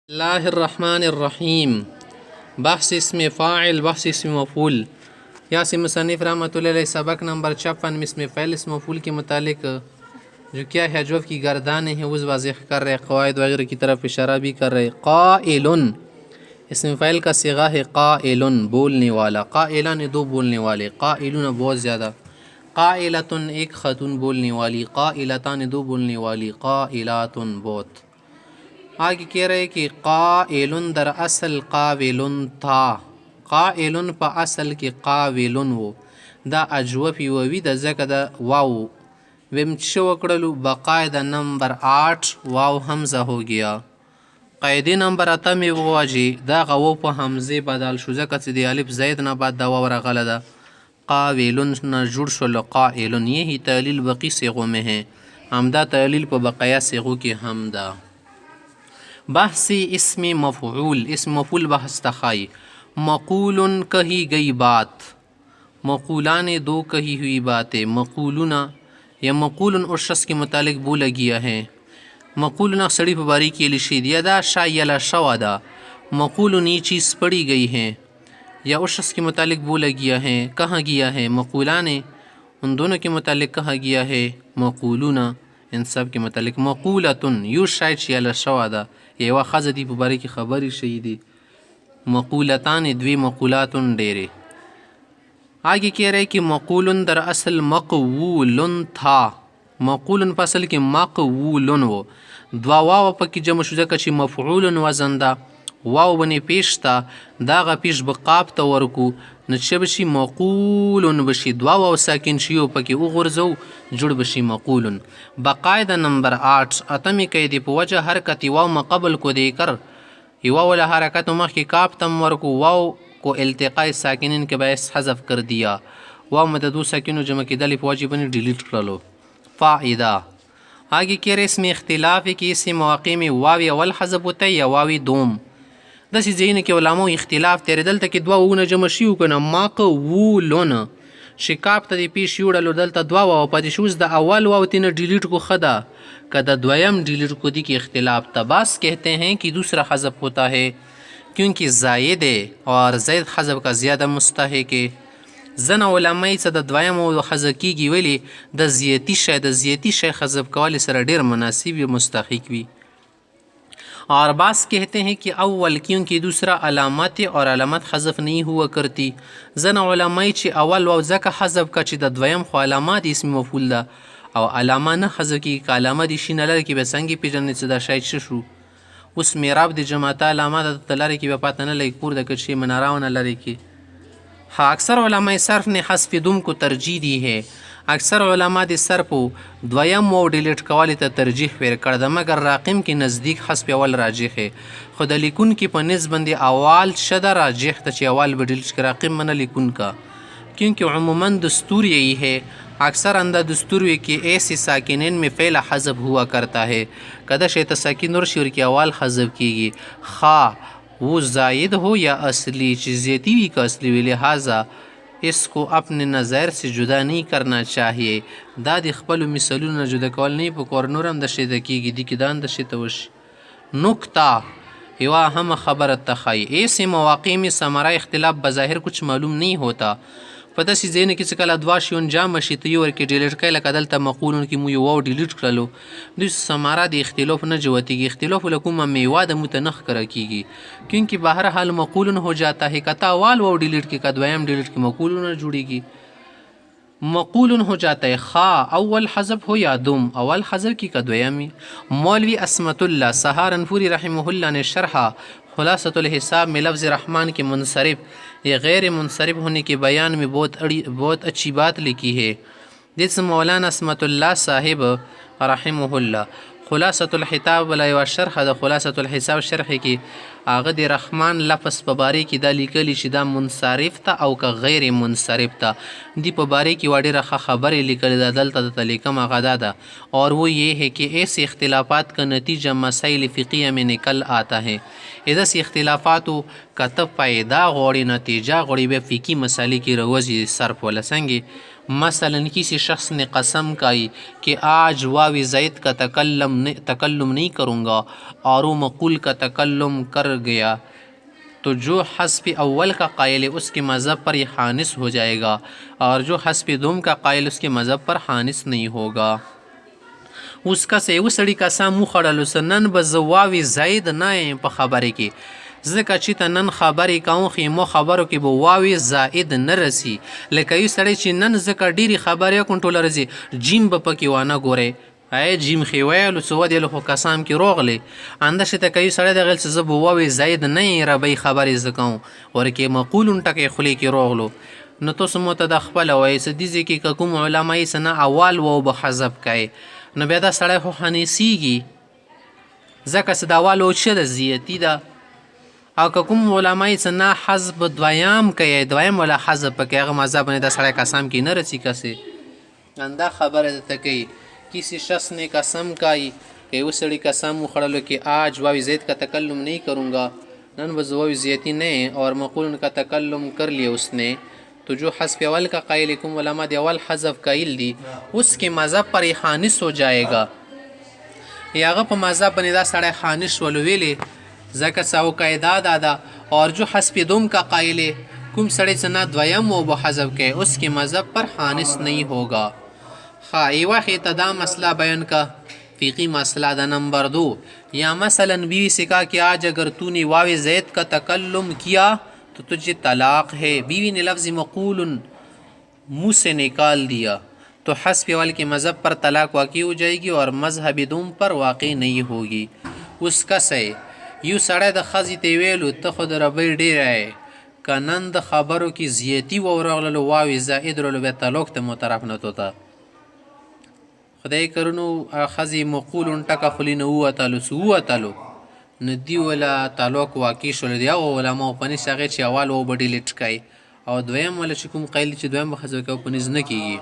الله الرحمن الرحیم. بحث اسم فاعل، بحث اسم مفعول. یا سے مصنف رحمۃ اللہ علیہ سبق نمبر 56 اسم فعل اسم مفعول کے متعلق جو کیا ہے حروف کی گردانیں ہیں وہ واضح کر رہے، قواعد وغیرہ کی طرف اشارہ بھی کر رہے. قائل اسم فعل کا صیغہ ہے قائل، بولنے والا. قائلان دو بولنے والے، قائلون بہت زیادہ. قائلتن ایک خاتون بولنے والی، قائلتان دو بولنے والی، قائلاتن بہت. آگے کہہ رہے کہ قائلن در اصل قاولن تھا. قائلن پا اصل کی قاولن و دا اجوفی ووی دا زکا دا واو ویم چو وکڑلو بقاعدہ نمبر 8 واو حمزہ ہو گیا. قاعدے نمبر 8 میں واجی دا غو پا حمزے بدل شو زکا سی دی الف زید نا بعد دا واو رغل دا قاولن نا جڑ شلو قائلن. یہی تعلیل بقی صیغوں میں ہے، حمدہ تعلیل پا بقیہ صیغوں کی حمدہ. بحث اسم مفعول، اسم مفعول بحث تخائی. مقول کہی گئی بات، مقولان دو کہی ہوئی باتیں. مقولون یا مقول اس شخص کے متعلق بولا گیا ہے. مقولون سڑی پباری کی لشی دیا دا شایلا شوادا. مقولون یہ چیز پڑھی گئی ہے یا اس شخص کے متعلق بولا گیا ہے. کہاں گیا ہے؟ مقولان ان دونوں کے متعلق کہا گیا ہے. مقولون ان سب کے متعلق. مقولتن یو شاید شیالا شوادا یہ خز دی پباری کی خبری شہیدی. مقولتان دوی مقولاتن ڈیرے. آگے کہہ رہے کہ مقولن در اصل مقولن تھا. مقولن پاصل کی مقولن و دوا واو پکی جمع شو زکا چی مفعولن وزن دا واو بنی پیش تا داغا پیش بقاب تا ورکو نچه بشی مقولن بشی. دوا واو ساکن شیو پکی او غرزو جڑ بشی مقولن. بقاعدہ نمبر 8 اتمی قیدی پا وجہ حرکتی واو مقبل کو دے کر واو والا حرکت مخ کی کاپ تم ورکو واو کو التقاء ساکنین کے باعث حذف کر دیا. واو مددو ساکنو جمع کی دلی پا وجہ بنی ڈیلیٹ کرلو. فائدہ آگے کہہ رہے اس میں اختلاف ہے کہ اسی مواقع میں واوی اول حذف ہوتا ہے یا واوی دوم. دسی زین کے علماء اختلاف تیرے دلتا کہ دوا اونا جمع شیو کنا مقولون شکاپ تا دی پیش یوڑلو دلتا دوا واو پا دی شوز دا اول واو تینا ڈیلیٹ کو خدا کہ دا دویم ڈیلیٹ کو دی کی اختلاف تا. باس کہتے ہیں کہ دوسرا حذف ہوتا ہے کیونکہ زائد ہے اور زید حذف کا زیادہ مستحق ہے. زن علماء سے دا دویم و حذف کی گی ولی دا زیتی شے حذف کوالی سر دیر مناسب و مستحق بھی. اور بعض کہتے ہیں کہ اول کیونکہ دوسرا علامت اور علامت حذف نہیں ہوا کرتی. زن علماء چی اول و زکا حذف کا چی دا دویم خو علامات اسم مفعول دا او علامہ نہ حذف کی کہ علامہ دی شین لر کی بسنگی پی جننے سے دا شاید ششو اس میراب دی جماعتا علامہ دا تلاری کی بپاتا نہ لگ پور دا کچھ مناراو نہ لری کی. ہاں اکثر علماء صرف نے حذف دوم کو ترجیح دی ہے. اکثر علماء دی صرف دویم و ڈیلیٹ کوالی تا ترجیح پیر کردہ مگر راقم کی نزدیک حذف اول راجح ہے. خود لکن کی پا نسبندی اول شدہ راجح تا چی اول بڈیلیٹ کا راقم منا لکن کا کیونکہ عموماً دستور یہی ہے. اکثر اندہ دستور ہے کہ ایسی ساکنین میں فعل حذف ہوا کرتا ہے. کدہ شیطہ ساکن رشور کی اول حذف کی گی خواہ وہ زائد ہو یا اصلی چیزیتی بھی کا اصلی وی. لہٰذا اس کو اپنے نظر سے جدا نہیں کرنا چاہیے. داد اخبل و مثلون جدا کول نہیں پکور نورم دشیدہ کی گی دی کدان دشیدہ وش. نکتہ یوا ہم خبرت تخائی ایسے مواقع میں سمرہ اختلاف بظاہر کچھ معلوم نہیں ہوتا. پتہ سی زین کسی کل ادواشیون جام شی تیور کی ڈیلیٹ کئی لکا دلتا مقولون کی موی واو ڈیلیٹ کرلو دوی سمارا دی اختلاف نہ جواتی گی. اختلاف لکوم میواد متنخ کرا کی گی کیونکہ بہرحال مقولون ہو جاتا ہے. کتا وال واو ڈیلیٹ کی کدویم ڈیلیٹ کی مقولون جوڑی گی. مقولون ہو جاتا ہے خواہ اول حذف ہو یا دوم اول حذف کی کدویمی. مولوی عصمت اللہ سہارنپوری رحمہ اللہ نے شرح خلاصۃ الحساب میں لفظ رحمان کے منصرف یا غیر منصرف ہونے کے بیان میں بہت اچھی بات لکھی ہے. جس مولانا عصمت اللہ صاحب رحمہ اللہ خلاصۃ الحساب و شرح دا خلاصۃ الحساب شرح کی آغد رحمان لفظ پباری کی دا لکلی شدا منصرف تا او کا غیر منصرف تا دی پباری کی واڑی رخا خبر لکل دا دلتا دا تلیکم آغدا دا. اور وہ یہ ہے کہ ایسے اختلافات کا نتیجہ مسائل فقیہ میں نکل آتا ہے. ادھر اختلافاتو کا تب پیدا غوڑی نتیجہ غوڑی بے فقی مسائل کی روزی صرف والا سنگی مثلا किसी शख्स ने कसम खाई कि आज वावी ज़ैद का तकल्लुम नहीं करूँगा और वो मक़ूल का तकल्लुम कर गया, तो जो हस्ब अव्वल का कायल है उसके मज़हब पर यह हानिस हो जाएगा और जो हस्ब दुम का कायल उसके मज़हब पर हानिस नहीं होगा। उसका से उस सड़ी का सामू खड़ल नन बजवावी ज़ैद न पे खबरे की ځکه چې ته نن خبرې کوم خو مو خبرو کې به واوې زائد نه رسي، لکه یو سړی چې نن ځکه ډېرې خبرې کوم ټوله رسي جیم به پکې وانه ګورئ ای جیم خې ویلو څه ودیلو خو کسام کې روغلی اندشه ته که یو سړی دغه چې زه به واوې زاید نه یې ربی خبرې زه کوم ورکې مقولون ټکی خولې کې روغلو. نو تاسو مو ته د خپله وایي څه دې ځای کې که کوم علما یې څه نه اول واو به حذف کوي نو بیا دا سړی خو حنیسیږي ځکه چې د اول واو څه ده زیاتي ده، او که کوم علما یې څه نه حذف دویم کوي دویم والا حذف پکې هغه مذهب نه دا سړی قسم کې نه رسي کسې اندا خبره درته کوي. किसी शख्स ने कसम खाई कि उस सड़ी कसम उखड़लो कि आज वावी ज़ैद का तकल्लुम नहीं करूँगा, नन वज़वावी ज़ियती ने और मक़ूल उनका तकल्लुम कर लिया उसने, तो जो हस्ब अवल का कायल कुम उलमा दे अवल हज़फ कायल दी उसके मज़हब पर हानिस हो जाएगा। या प मज़हब बने दा सड़ा हानिस वलवेले ज़का साव कायदा दादा और जो हस्ब दुम का कायल कुम सड़े सना द्वयम व हज़फ के उसके मज़हब पर हानिस नहीं होगा। हाँ ये वाक़ई तदा मसला बयान का फ़िक़ी मसला दा नंबर 2 या मसलन बीवी से कहा कि आज अगर तूने वावे ज़ैद का तकल्लुम किया तो तुझे तलाक़ है, बीवी ने लफ्ज़ मक़ूलन मुँह से निकाल दिया तो हस्ब अवल के मज़हब पर तलाक़ वाक़ई हो जाएगी और मज़हब दुम पर वाक़ई नहीं होगी। उसका से यूँ सड़ा द ख़ज़ी ते वेलू तो खुद रबी डेर है का नंद खबरों की ज़ियती व वावी ज़ाइद रो तलाक़ ते मुतरफ न होता خدای کرنو خزی مقول ټکه خلی نه ووتلو نو دی ولا تعلق واقع شول دی او علماء په نس هغې چې اول و به ډیلیټ کړي او دویم ولا چې کوم قیل چې دویم به ښځه کوي په نس نه کېږي.